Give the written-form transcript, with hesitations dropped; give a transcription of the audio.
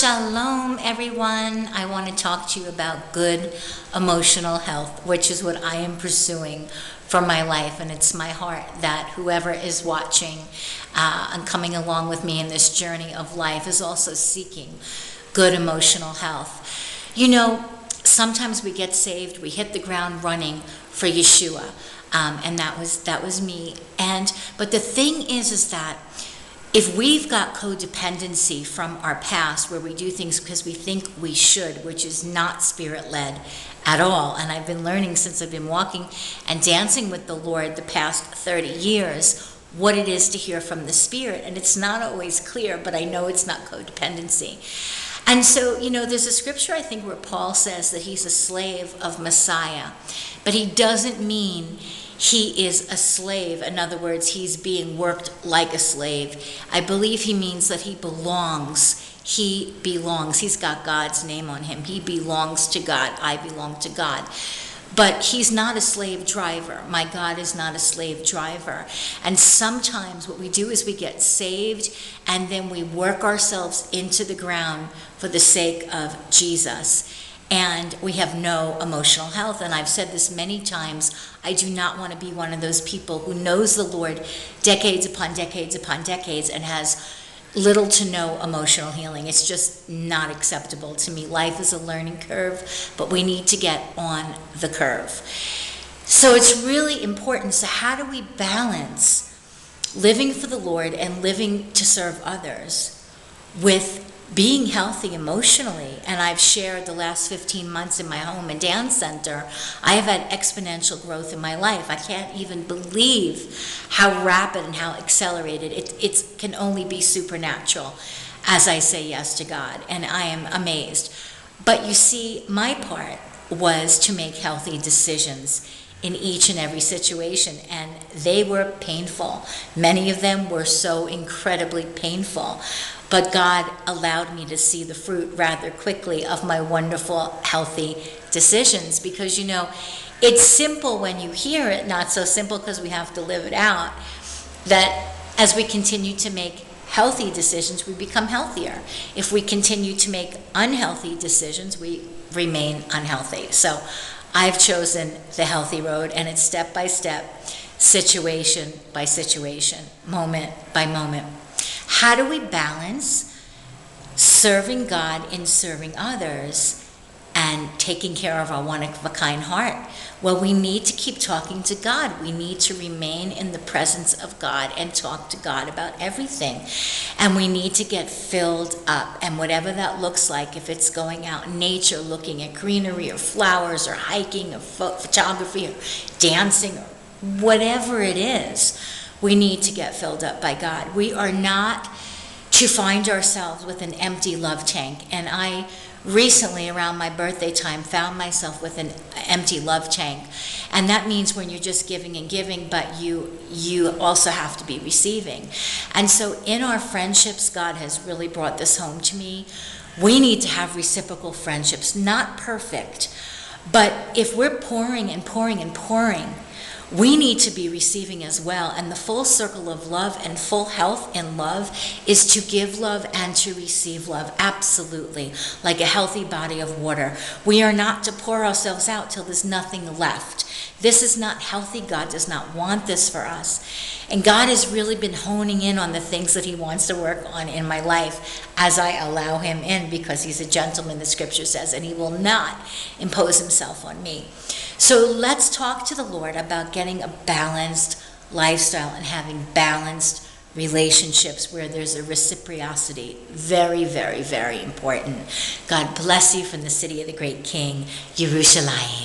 Shalom, everyone. I want to talk to you about good emotional health, which is what I am pursuing for my life. And it's my heart that whoever is watching and coming along with me in this journey of life is also seeking good emotional health. You know, sometimes we get saved, we hit the ground running for Yeshua. And that was me. But the thing is that if we've got codependency from our past where we do things because we think we should, which is not spirit-led at all, and I've been learning since I've been walking and dancing with the Lord the past 30 years what it is to hear from the Spirit, and it's not always clear, but I know it's not codependency. And so, you know, there's a scripture I think where Paul says that he's a slave of Messiah, but he doesn't mean he is a slave. In other words, he's being worked like a slave. I believe he means that he belongs. He belongs. He's got God's name on him. He belongs to God. I belong to God. But he's not a slave driver. My God is not a slave driver. And sometimes what we do is we get saved and then we work ourselves into the ground for the sake of Jesus. And we have no emotional health. And I've said this many times, I do not want to be one of those people who knows the Lord decades upon decades upon decades and has little to no emotional healing. It's just not acceptable to me. Life is a learning curve, but we need to get on the curve. So it's really important. So how do we balance living for the Lord and living to serve others with being healthy emotionally? And I've shared the last 15 months in my home and dance center, I have had exponential growth in my life. I can't even believe how rapid and how accelerated. It can only be supernatural as I say yes to God, and I am amazed. But you see, my part was to make healthy decisions in each and every situation, and they were painful. Many of them were so incredibly painful. But God allowed me to see the fruit rather quickly of my wonderful, healthy decisions. Because, you know, it's simple when you hear it, not so simple because we have to live it out, that as we continue to make healthy decisions, we become healthier. If we continue to make unhealthy decisions, we remain unhealthy. So I've chosen the healthy road, and it's step by step, situation by situation, moment by moment. How do we balance serving God and serving others and taking care of our one-of-a-kind heart? Well, we need to keep talking to God. We need to remain in the presence of God and talk to God about everything. And we need to get filled up. And whatever that looks like, if it's going out in nature, looking at greenery or flowers or hiking or photography or dancing or whatever it is, we need to get filled up by God. We are not to find ourselves with an empty love tank. And I recently, around my birthday time, found myself with an empty love tank. And that means when you're just giving and giving, but you also have to be receiving. And so in our friendships, God has really brought this home to me. We need to have reciprocal friendships, not perfect. But if we're pouring and pouring and pouring, we need to be receiving as well. And the full circle of love and full health in love is to give love and to receive love. Absolutely. Like a healthy body of water. We are not to pour ourselves out till there's nothing left. This is not healthy. God does not want this for us. And God has really been honing in on the things that he wants to work on in my life as I allow him in, because he's a gentleman, the scripture says, and he will not impose himself on me. So let's talk to the Lord about getting a balanced lifestyle and having balanced relationships where there's a reciprocity. Very, very, very important. God bless you from the city of the great King, Yerushalayim.